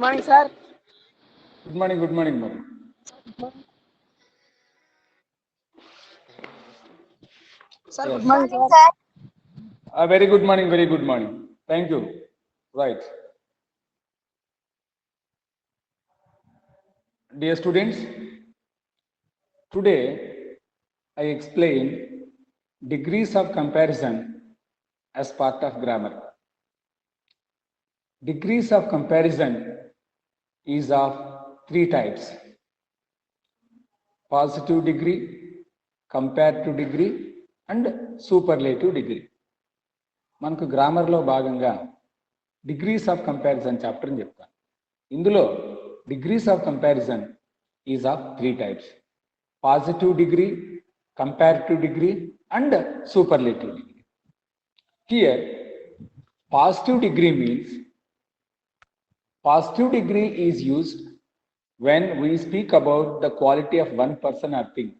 Morning, sir. Good morning, Mari. Sir, Yes. good morning, sir. Very good morning. Thank you. Right. Dear students, today I explain degrees of comparison as part of grammar. Degrees of comparison is of three types: positive degree, comparative degree, and superlative degree. మనకు గ్రామర్లో భాగంగా degrees of comparison chapter అని చెప్తాను. ఇందులో degrees of comparison is of three types: positive degree, comparative degree and superlative degree. Here positive degree means positive degree is used when we speak about the quality of one person or thing.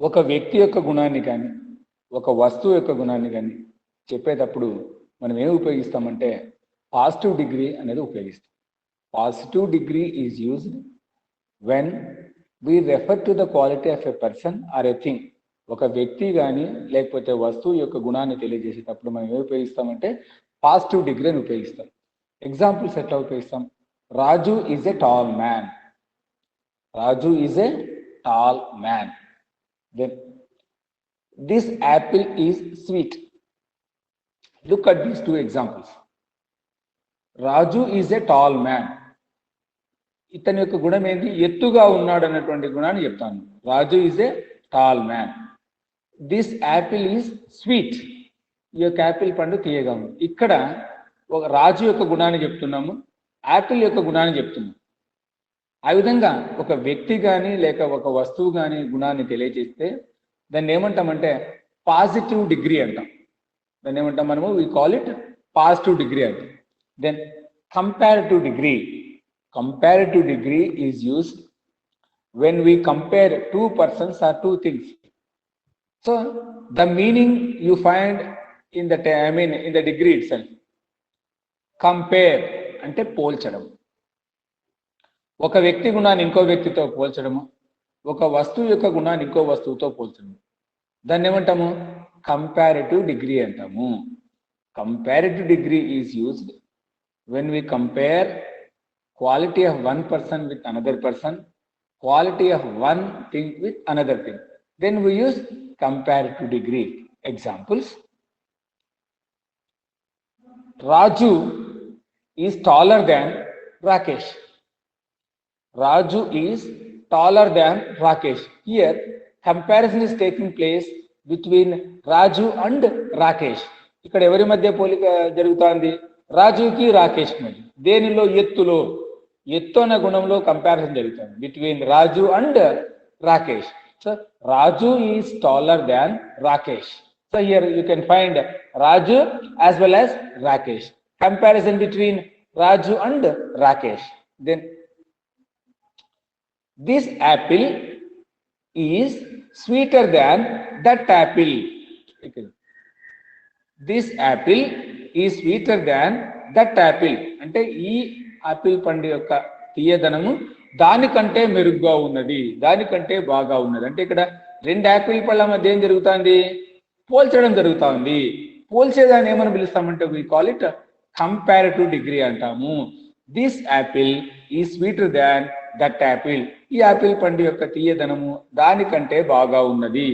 ఒక వ్యక్తి యొక్క గుణాన్ని కానీ ఒక వస్తువు యొక్క గుణాన్ని కానీ చెప్పేటప్పుడు మనం ఏమి ఉపయోగిస్తామంటే పాజిటివ్ డిగ్రీ అనేది ఉపయోగిస్తాం. Positive degree is used when we refer to the quality of a person are a thing. ఒక వ్యక్తి కానీ లేకపోతే వస్తువు యొక్క గుణాన్ని తెలియజేసేటప్పుడు మనం ఏమి ఉపయోగిస్తామంటే పాజిటివ్ డిగ్రీ అని ఉపయోగిస్తాం. ఎగ్జాంపుల్స్ ఎట్లా ఉపయోగిస్తాం? Raju is a tall man. Raju is a tall man. Then this apple is sweet. Look at these two examples. Raju is a tall man. ఇతని యొక్క గుణం ఏంటి? ఎత్తుగా ఉన్నాడు అన్నటువంటి గుణాన్ని చెప్తాను. Raju is a tall man. This apple is sweet. ఈ యొక్క యాపిల్ పండు తీయగా ఉంది. ఇక్కడ ఒక రాజు యొక్క గుణాన్ని చెప్తున్నాము, యాపిల్ యొక్క గుణాన్ని చెప్తున్నాము. ఆ విధంగా ఒక వ్యక్తి కానీ లేక ఒక వస్తువు కానీ గుణాన్ని తెలియజేస్తే దాన్ని ఏమంటామంటే పాజిటివ్ డిగ్రీ అంటాం. దాన్ని ఏమంటాం మనము? We call it positive degree అంటాం. Then comparative degree. Comparative degree is used when we compare two persons or two things. So the meaning you find in the in the degree itself. Compare అంటే పోల్చడం. ఒక వ్యక్తి గుణాన్ని ఇంకో వ్యక్తితో పోల్చడము, ఒక వస్తువు యొక్క గుణాన్ని ఇంకో వస్తువుతో పోల్చడము, దాన్ని ఏమంటాము? కంపారిటివ్ డిగ్రీ అంటాము. Comparative degree is used when we compare quality of one person with another person, quality of one thing with another thing. Then we use comparative degree. Examples: Raju is taller than Rakesh. Raju is taller than Rakesh. Here, comparison is taking place between Raju and Rakesh. ఇక్కడ ఎవరి మధ్య పోలిక జరుగుతోంది? రాజుకి రాకేష్ మధ్య. దేనిలో? ఎత్తులో. ఎత్తు అనే గుణంలో కంపారిజన్ జరుగుతుంది between Raju and Rakesh. So Raju is taller than Rakesh. So here you can find Raju as well as Rakesh. Comparison between Raju and Rakesh. Then this apple is sweeter than that apple. This apple is sweeter than that apple. అంటే ఈ apple పండు యొక్క తీయదనము దానికంటే మెరుగ్గా ఉన్నది, దానికంటే బాగా ఉన్నది. అంటే ఇక్కడ రెండు ఆపిల్ పళ్ళ మధ్య ఏం జరుగుతుంది? పోల్చడం జరుగుతుంది. పోల్చేదాన్ని ఏమని పిలుస్తామంటే we call it comparative degree అంటాము. This apple is sweeter than that apple. ఈ యాపిల్ పండు యొక్క తీయదనము దానికంటే బాగా ఉన్నది.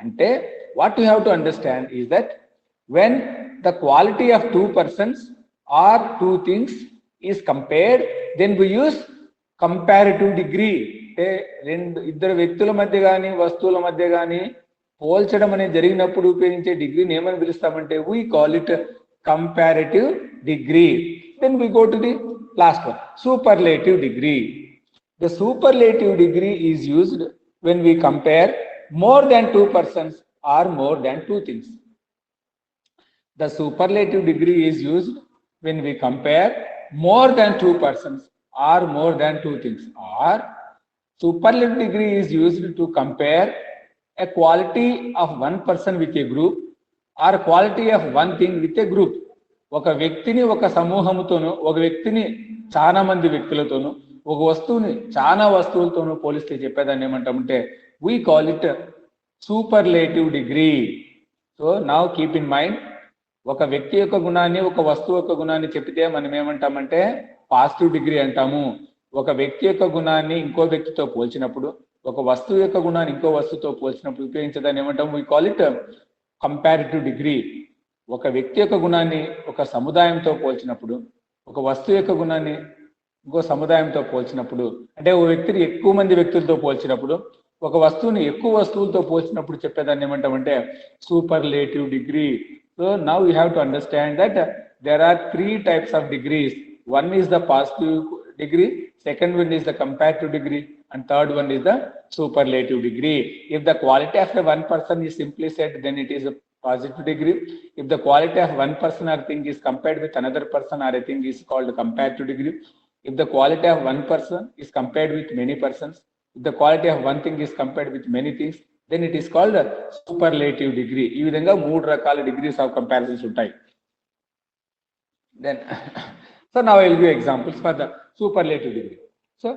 అంటే what you have to understand is that when the quality of two persons or two things is compared, then we use comparative degree. అంటే ఇద్దరు వ్యక్తుల మధ్య కానీ వస్తువుల మధ్య కానీ పోల్చడం అనేది జరిగినప్పుడు ఉపయోగించే డిగ్రీని ఏమని పిలుస్తామంటే we call it comparative degree. Then we go to the last one, superlative degree. The superlative degree is used when we compare more than two persons or more than two things. The superlative degree is used when we compare more than two persons or more than two things. Or superlative degree is used to compare a quality of one person with a group or quality of one thing with a group. ఒక వ్యక్తిని ఒక సమూహముతోనూ, ఒక వ్యక్తిని చాలా మంది వ్యక్తులతోనూ, ఒక వస్తువుని చాలా వస్తువులతోనూ పోలిస్తే చెప్పేదాన్ని ఏమంటామంటే we call it superlative degree. So now keep in mind, ఒక వ్యక్తి యొక్క గుణాన్ని, ఒక వస్తువు యొక్క గుణాన్ని చెప్పితే మనం ఏమంటామంటే పాజిటివ్ డిగ్రీ అంటాము. ఒక వ్యక్తి యొక్క గుణాన్ని ఇంకో వ్యక్తితో పోల్చినప్పుడు, ఒక వస్తువు యొక్క గుణాన్ని ఇంకో వస్తువుతో పోల్చినప్పుడు ఉపయోగించేదాన్ని ఏమంటాము, we call it comparative degree. ఒక వ్యక్తి యొక్క గుణాన్ని ఒక సముదాయంతో పోల్చినప్పుడు, ఒక వస్తువు యొక్క గుణాన్ని ఇంకో సముదాయంతో పోల్చినప్పుడు, అంటే ఓ వ్యక్తిని ఎక్కువ మంది వ్యక్తులతో పోల్చినప్పుడు, ఒక వస్తువుని ఎక్కువ వస్తువులతో పోల్చినప్పుడు చెప్పేదాన్ని ఏమంటామంటే superlative degree. So now you have to understand that there are 3 types of degrees. One is the positive degree, second one is the comparative degree, and third one is the superlative degree. If the quality of one person is simply said, then it is a positive degree. If the quality of one person or thing is compared with another person or a thing is called comparative degree. If the quality of one person is compared with many persons, if the quality of one thing is compared with many things, then it is called a superlative degree. ఈ విధంగా 3 రకాల degrees of comparisons ఉంటాయి. Then so now I will give examples for the superlative degree. So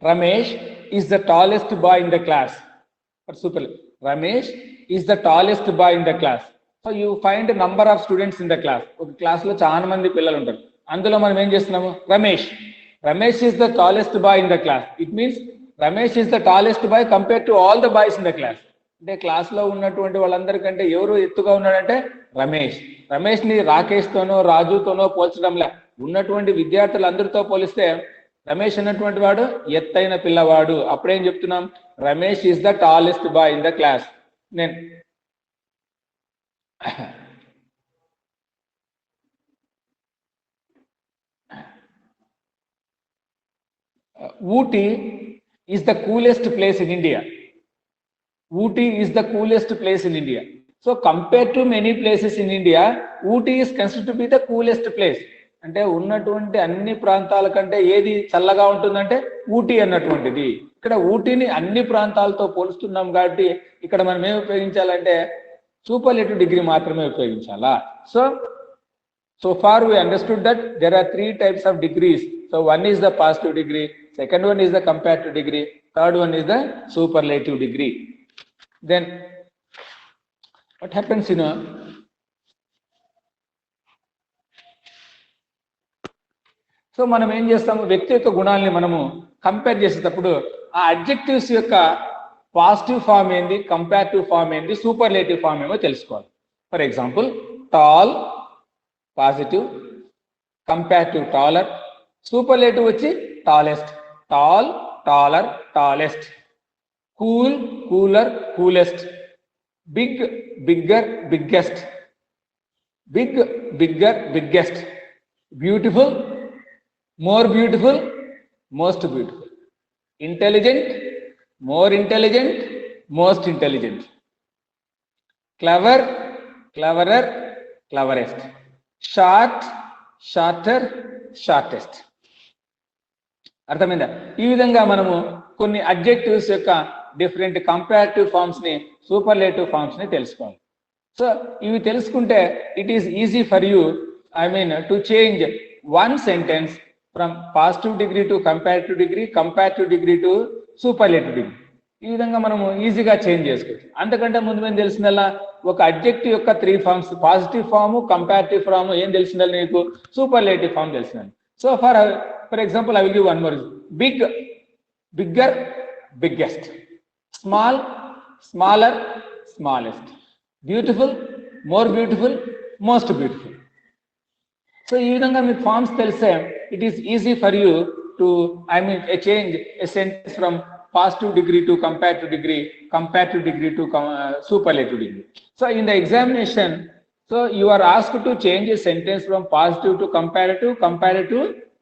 Ramesh is the tallest boy in the class. For superlative, Ramesh is the tallest boy in the class. So you find a number of students in the class. ఒక class లో చాలా మంది పిల్లలు ఉంటారు. అందులో మనం ఏం చేస్తున్నాము, Ramesh is the tallest boy in the class. It means Ramesh is the tallest boy compared to all the boys in the class. అంటే క్లాస్ లో ఉన్నటువంటి వాళ్ళందరికంటే ఎవరు ఎత్తుగా ఉన్నాడంటే రమేష్ ని రాకేష్ తోనో రాజుతోనో పోల్చడంలే, ఉన్నటువంటి విద్యార్థులందరితో పోలిస్తే రమేష్ అన్నటువంటి వాడు ఎత్తైన పిల్లవాడు. అప్పుడేం చెప్తున్నాం, Ramesh is the tallest boy in the class. నేను Ooty is the coolest place in India. Ooty is the coolest place in India. So compared to many places in India, Ooty is considered to be the coolest place. అంటే ఉన్నటువంటి అన్ని ప్రాంతాల కంటే ఏది చల్లగా ఉంటుందంటే ఊటీ అన్నటువంటిది. ఇక్కడ ఊటీని అన్ని ప్రాంతాలతో పోలుస్తున్నాం కాబట్టి ఇక్కడ మనం ఏమి ఉపయోగించాలంటే సూపర్లేటివ్ డిగ్రీ మాత్రమే ఉపయోగించాలా. So far we understood that there are 3 types of degrees. So one is the positive degree, second one is the comparative degree, third one is the superlative degree. Then what happens, so మనం ఏం చేస్తాము, వ్యక్తి యొక్క గుణాలని మనము compare చేసేటప్పుడు ఆ adjectives యొక్క positive form ఏంది, కంపారిటివ్ ఫామ్ ఏంది, సూపర్లేటివ్ ఫామ్ ఏమో తెలుసుకోవాలి. For example, tall positive, comparative taller, superlative వచ్చి tallest, tall, taller, tallest, cool, cooler, coolest, big, bigger, biggest, big, bigger, biggest, beautiful, more beautiful, most beautiful, intelligent, more intelligent, most intelligent, clever, cleverer, cleverest, short, shorter, shortest. అర్థమైందా? ఈ విధంగా మనము కొన్ని adjectives యొక్క different comparative forms ని, superlative forms ని తెలుసుకోవాలి. So ఇవి తెలుసుకుంటే it is easy for you, to change one sentence from positive degree to comparative degree to superlative degree. ఈ విధంగా మనము ఈజీగా చేంజ్ చేసుకోవచ్చు. అంతకంటే ముందు ఏం తెలిసిందల్లా, ఒక అడ్జెక్టివ్ యొక్క 3 forms, positive form, comparative form, ఏం తెలిసిందాలి నీకు, సూపర్లేటివ్ ఫామ్ తెలిసిందాలి. So for example I will give one more. Big, bigger, biggest, small, smaller, smallest, beautiful, more beautiful, most beautiful. So ఈ విధంగా మీకు ఫార్మ్స్ తెలిస్తే it is easy for you to change a sentence from positive degree to comparative degree to superlative degree. So in the examination, so you are asked to change a sentence from positive to comparative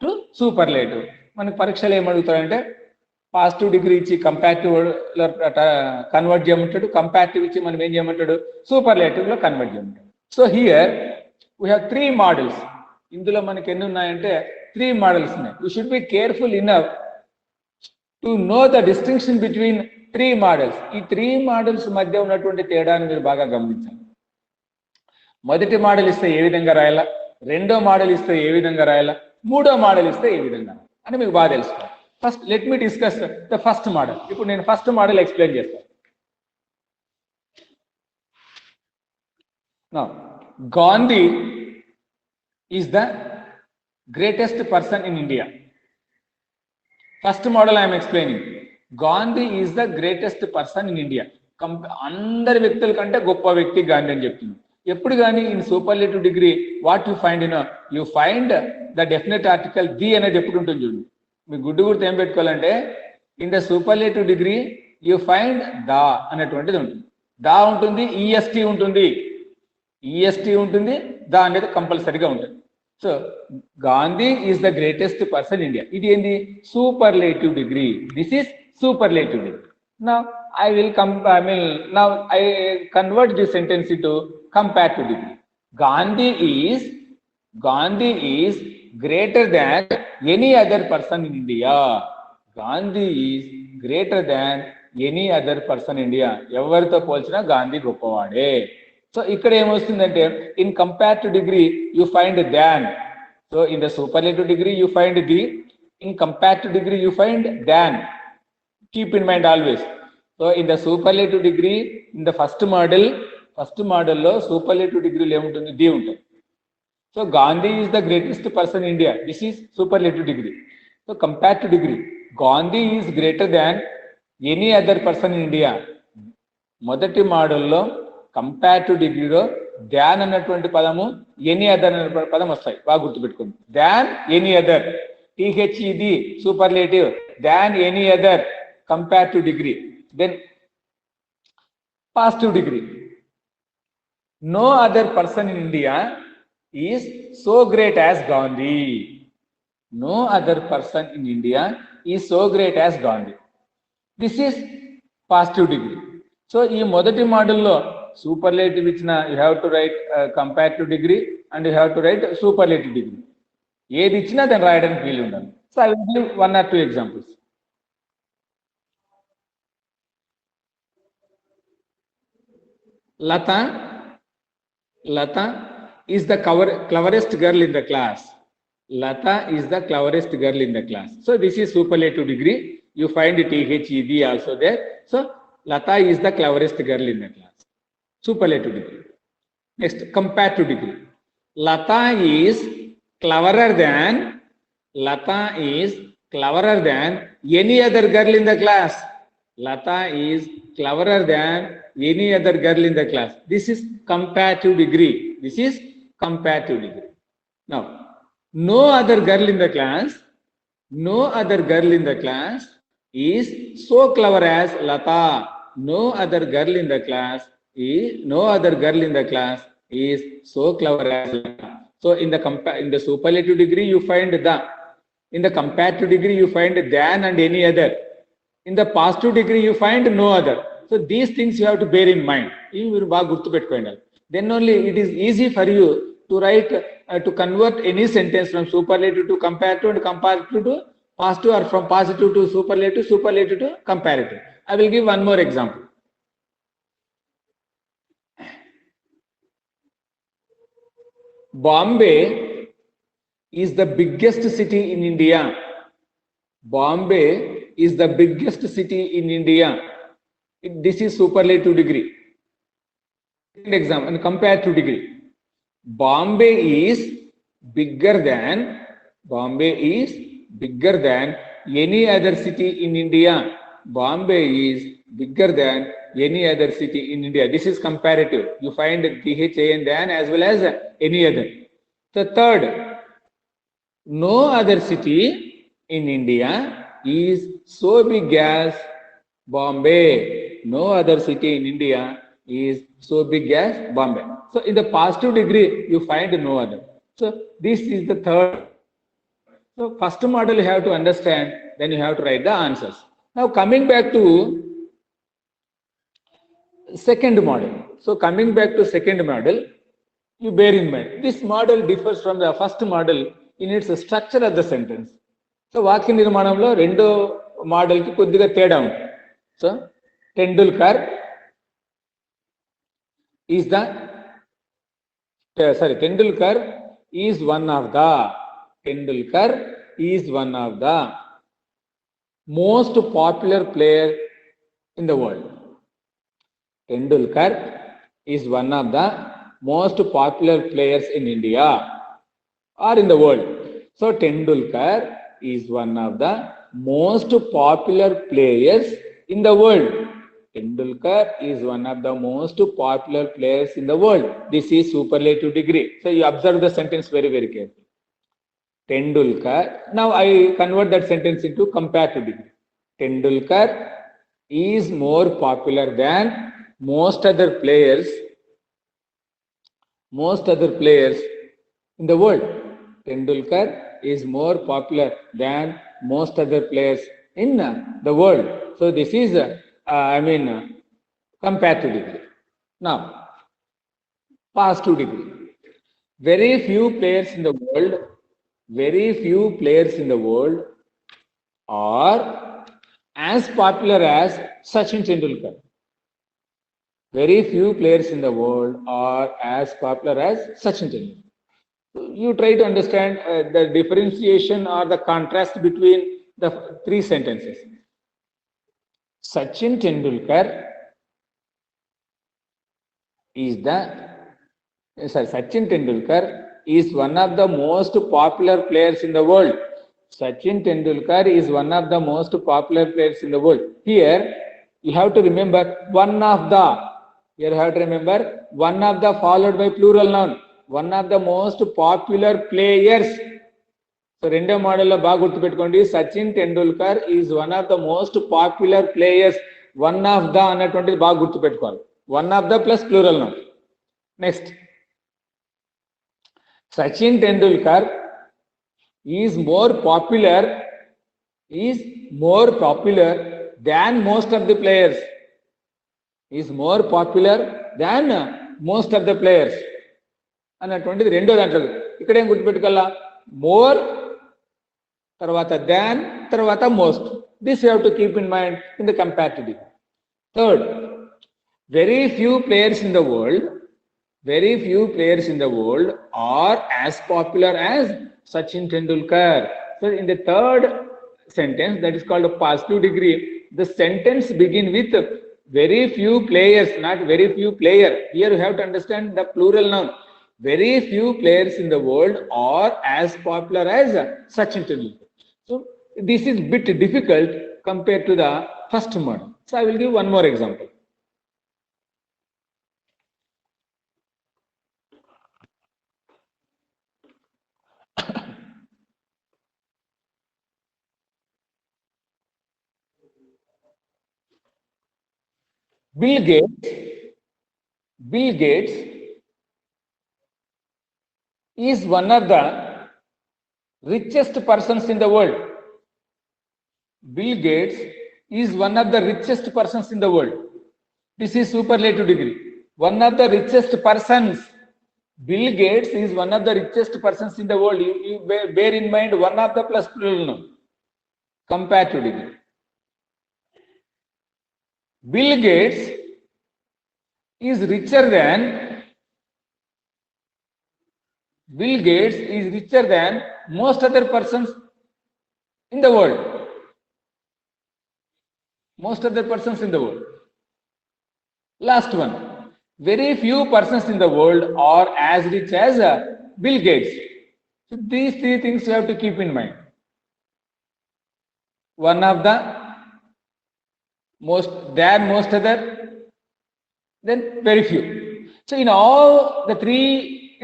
to superlative. మనకి పరీక్షలు ఏం అడుగుతారంటే positive degree ఇచ్చి comparative convert చేయమంటాడు, comparative ఇచ్చి మనం ఏం చేయమంటాడు, సూపర్లేటివ్ లో కన్వర్ట్ చేయమంటాడు. So here we have 3 models. ఇందులో మనకి ఎన్ని ఉన్నాయంటే 3 models ఉన్నాయి. You should be careful enough to know the distinction between 3 models. ఈ 3 models మధ్య ఉన్నటువంటి తేడాను మీరు బాగా గమనించాలి. మొదటి మోడల్ ఇస్తే ఏ విధంగా రాయాలా, రెండో మోడల్ ఇస్తే ఏ విధంగా రాయాలా, మూడో మోడల్ ఇస్తే ఏ విధంగా అని మీకు బాగా తెలుసుకోవాలి. First let me discuss the first model. ఇప్పుడు నేను ఫస్ట్ మోడల్ ఎక్స్ప్లెయిన్ చేస్తాను. Now, Gandhi is the greatest person in India. First model I am explaining. Gandhi is the greatest person in India. అందరి వ్యక్తుల కంటే గొప్ప వ్యక్తి గాంధీ అని చెప్తుంది. ఎప్పుడు కానీ in superlative degree what you find you find the definite article the అనేది ఎప్పుడు ఉంటుంది చూడండి. మీకు గుడ్డు గుర్తు ఏం పెట్టుకోవాలంటే in the superlative degree you find the అనేటువంటిది ఉంటుంది. దా ఉంటుంది, ఈఎస్టీ ఉంటుంది, ఈఎస్టీ ఉంటుంది, దా అనేది కంపల్సరీగా ఉంటుంది. So Gandhi is the greatest person India. ఇది ఏంది? Superlative degree. This is superlative degree. Now I will now I convert this sentence into comparative degree. Gandhi is greater than any other person in India. Gandhi is greater than any other person in India. ఎవరితో పోల్చినా Gandhi గొప్పవాడే. So ఇక్కడ ఏమొస్తుందంటే in comparative degree you find than. So in the superlative degree you find the, in comparative degree you find than. Keep in mind always. So in the superlative degree, in the first model లో superlative degree లో ఏముంటుంది? The ఉంటుంది. So Gandhi is the greatest person in India. This is superlative degree. So comparative degree, Gandhi is greater than any other person in India. మొదటి మోడల్లో comparative డిగ్రీలో ధ్యాన్ అన్నటువంటి పదము, any other అనే పదం వస్తాయి. బాగా గుర్తుపెట్టుకోండి. Than, any other, THED superlative, than, any other comparative degree. Then positive degree, no other person in India is so great as Gandhi. No other person in India is so great as Gandhi. This is positive degree. So ఈ మొదటి మోడల్లో superlative ఇచ్చిన you have to right comparative degree and you have to right superlative degree. ఏది ఇచ్చినా దాన్ని రాయడానికి వీలు ఉండాలి. So I will give 1 or 2 examples. Lata is the cleverest girl in the class. Lata is the cleverest girl in the class. So this is superlative degree. You find THED also there. So Lata is the cleverest girl in the class. Superlative degree. Next, comparative degree. Lata is cleverer than any other girl in the class. Lata is cleverer than any other girl in the class. This is comparative degree. This is comparative degree. Now, no other girl in the class is so clever as Lata. No other girl in the class is so clever as Lata. So in the superlative degree you find the. In the comparative degree you find than and any other. In the positive degree you find no other. So these things you have to bear in mind. ఇవి మీరు బాగా గుర్తుపెట్టుకోండి. Then only it is easy for you to write to convert any sentence from superlative to comparative and comparative to positive, or from positive to superlative to comparative. I will give one more example. Bombay is the biggest city in India. Bombay is the biggest city in India. This is superlative degree. Second example, and comparative degree. Bombay is bigger than any other city in India. Bombay is bigger than any other city in India. This is comparative. You find THAN than as well as any other. The third, no other city in India is so big as Bombay. No other city in India is so big as Bombay. So in the positive degree you find no other. So this is the third. So first model you have to understand, then you have to write the answers. Now coming back to second model. So coming back to second model, you bear in mind this model differs from the first model in its structure of the sentence. So వాక్య నిర్మాణంలో రెండో model కి కొద్దిగా తేడా ఉంది. So Tendulkar is the Tendulkar is one of the most popular player in the world. Tendulkar is one of the most popular players in India or in the world. So Tendulkar is one of the most popular players in the world. Tendulkar is one of the most popular players in the world. This is superlative degree. So you observe the sentence very, very carefully. Tendulkar. Now I convert that sentence into comparative degree. Tendulkar is more popular than most other players in the world. Tendulkar is more popular than most other players in the world. So this is, comparative degree. Now, positive degree. Very few players in the world are as popular as Sachin Tendulkar. Very few players in the world are as popular as Sachin Tendulkar. You try to understand the differentiation or the contrast between the three sentences. Sachin Tendulkar is one of the most popular players in the world. Sachin Tendulkar is one of the most popular players in the world. Here, you have to remember one of the. Here you have to remember one of the followed by plural noun. One of the most popular players. So రెండో మోడల్లో బాగా గుర్తుపెట్టుకోండి. Sachin Tendulkar is one of the most popular players. One of the అన్నటువంటిది బాగా గుర్తుపెట్టుకోవాలి. One of the plus plural noun. Next, Sachin Tendulkar is more popular than most of the players. అన్నటువంటిది రెండో దాంట్లో. ఇక్కడ ఏం గుర్తుపెట్టుకోవాలా? మోర్ తర్వాత దాన్ తర్వాత most. This you have to keep in mind in the comparative degree. Third, very few players in the world are as popular as Sachin Tendulkar. So in the third sentence, that is called a positive degree, the sentence begin with very few players, not very few player. Here you have to understand the plural noun. Very few players in the world are as popular as Sachin Tendulkar. So this is bit difficult compared to the first model. So I will give one more example. Bill Gates is one of the richest persons in the world. Bill Gates is one of the richest persons in the world. This is superlative degree. One of the richest persons. Bill Gates is one of the richest persons in the world. You bear in mind one of the plus plural noun. Comparative degree. Bill Gates is richer than most other persons in the world. Last one. Very few persons in the world are as rich as Bill Gates. So these three things you have to keep in mind. One of the most other, then very few. So in all the three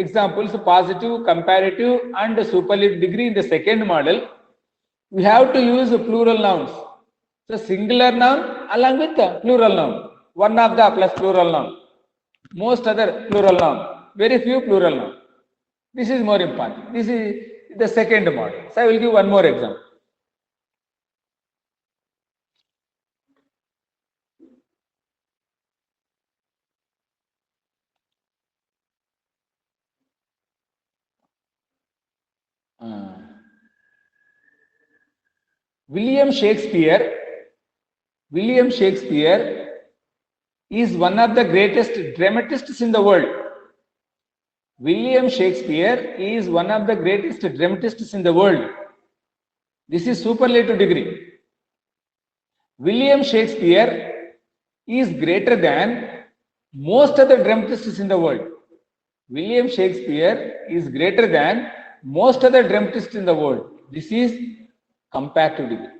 examples, positive, comparative and superlative degree in the second model, we have to use plural nouns. So singular noun along with plural noun. One of the plus plural noun. Most other plural noun. Very few plural noun. This is more important. This is the second model. So I will give one more example. William Shakespeare is one of the greatest dramatists in the world. William Shakespeare is one of the greatest dramatists in the world. This is superlative degree. William Shakespeare is greater than most other dramatists in the world. William Shakespeare is greater than most other dramatists in the world. This is comparative degree.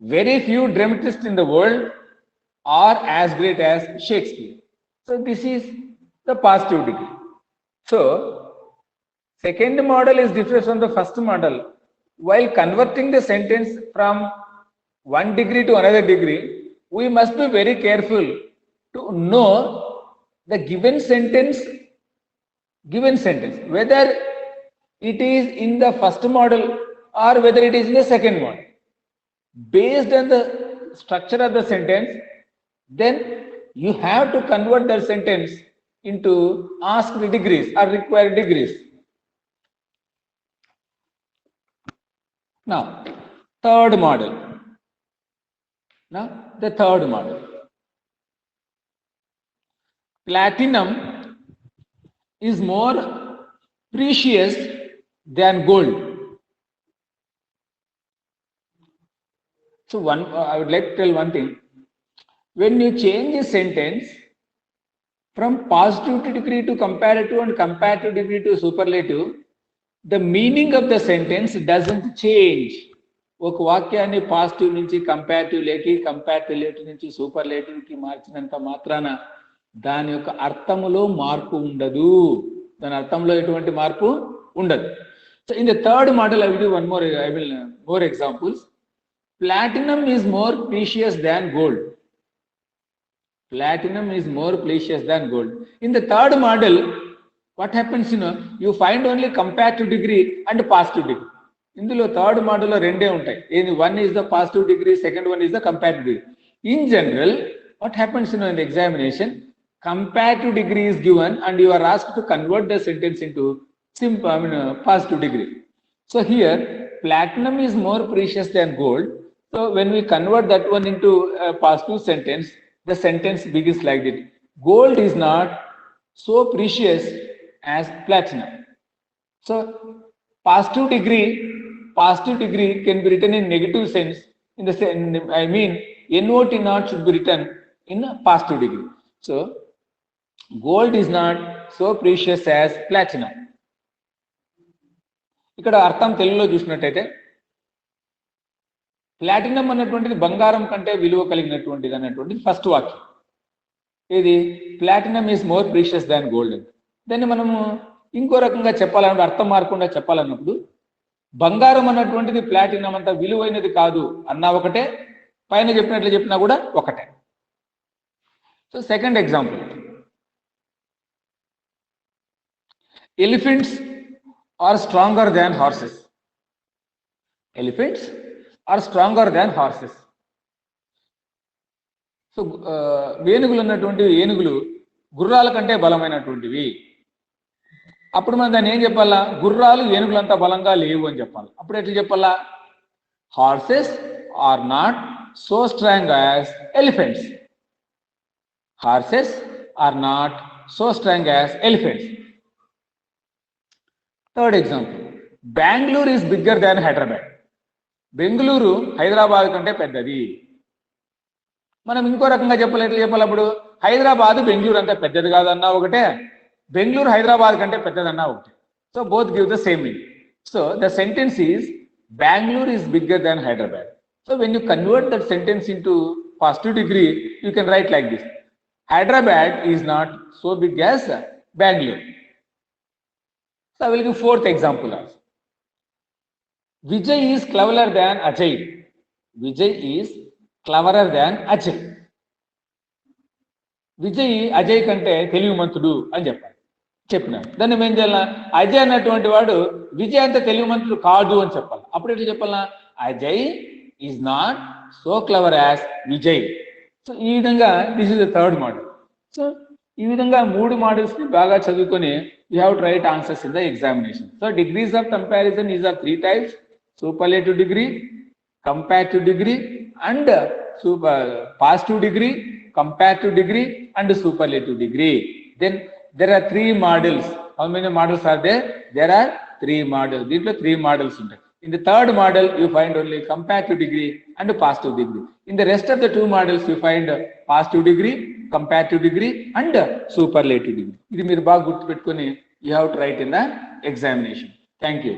Very few dramatists in the world are as great as Shakespeare. So this is the positive degree. So second model is different from the first model. While converting the sentence from one degree to another degree, we must be very careful to know the given sentence, whether it is in the first model or whether it is in the second model. Based on the structure of the sentence, then you have to convert the sentence into asked degrees or required degrees. Now, third model. Now, the third model. Platinum is more precious than gold. So I would like to tell one thing. When you change a sentence from positive degree to comparative and comparative degree to superlative, the meaning of the sentence doesn't change. ఒక వాక్యాన్ని positive నుంచి comparative లేకి, comparative నుంచి superlative కి మార్చినంత మాత్రాన దాని యొక్క అర్థములో మార్పు ఉండదు. దాని అర్థంలో ఎటువంటి మార్పు ఉండదు. So in the third model I will more examples. Platinum is more precious than gold. Platinum is more precious than gold. In the third model, what happens, you find only comparative degree and positive degree. ఇందులో third మోడల్లో రెండే ఉంటాయి. One is the positive degree, second one is the comparative degree. In general, what happens in the examination, comparative degree is given and you are asked to convert the sentence into positive degree. So here, platinum is more precious than gold. So when we convert that one into a positive sentence, the sentence begins like this: gold is not so precious as platinum. So positive degree can be written in negative sense. NOT not should be written in a positive degree. So gold is not so precious as platinum. ఇక్కడ అర్థం తెలుగులో చూసినట్టయితే, platinum అన్నటువంటిది బంగారం కంటే విలువ కలిగినటువంటిది అన్నటువంటిది ఫస్ట్ వాక్యం. ఇది platinum is more precious than gold. దాన్ని మనము ఇంకో రకంగా చెప్పాలన్నప్పుడు, అర్థం మారకుండా చెప్పాలన్నప్పుడు, బంగారం అన్నటువంటిది ప్లాటినం అంత విలువైనది కాదు అన్నా ఒకటే, పైన చెప్పినట్లు చెప్పినా కూడా ఒకటే. So second example, elephants are stronger than horses. Elephants are stronger than horses. So ఏనుగులు గుర్రాల కంటే బలమైనటువంటివి. అప్పుడు మనం దాన్ని ఏం చెప్పాలా? గుర్రాలు ఏనుగులంతా బలంగా లేవు అని చెప్పాలి. అప్పుడు ఎట్లా చెప్పాలా? Horses are not so strong as elephants. Horses are not so strong as elephants. Third example, Bengaluru is bigger than Hyderabad. Bengaluru Hyderabad కంటే పెద్దది. మనం ఇంకో రకంగా చెప్పాలప్పుడు, హైదరాబాద్ బెంగళూరు అంతా పెద్దది కాదన్నా ఒకటే, బెంగళూరు హైదరాబాద్ కంటే పెద్దదన్నా ఒకటే. So both give the same meaning. So the sentence is Bengaluru is bigger than Hyderabad. So when you convert that sentence into positive degree, you can write like this: Hyderabad is not so big as Bangalore. So I will give fourth example also. Vijay is cleverer than Ajay. Vijay is cleverer than Ajay. Vijay Ajay కంటే తెలివిమంతుడు అని చెప్పినాడు. దాన్ని ఏం చేయాల? అజయ్ అన్నటువంటి వాడు విజయ్ అంత తెలివిమంతుడు కాదు అని చెప్పాలి. అప్పుడు ఎట్లా చెప్పాలా? Ajay is not so clever as Vijay. So ఈ విధంగా this is the third model. So ఈ విధంగా మూడు మోడల్స్ ని బాగా చదువుకొని you have to right answers in the examination. So degrees of comparison is of 3 types: superlative degree, comparative degree, and positive degree, comparative degree, and superlative degree. Then there are 3 models. How many models are there? There are 3 models. దీంట్లో 3 models ఉంటాయి. In the third model, you find only comparative degree and positive degree. In the rest of the 2 models, you find positive degree, comparative degree and superlative degree. ఇది మీరు బాగా గుర్తుపెట్టుకొని you have to write in the examination. Thank you.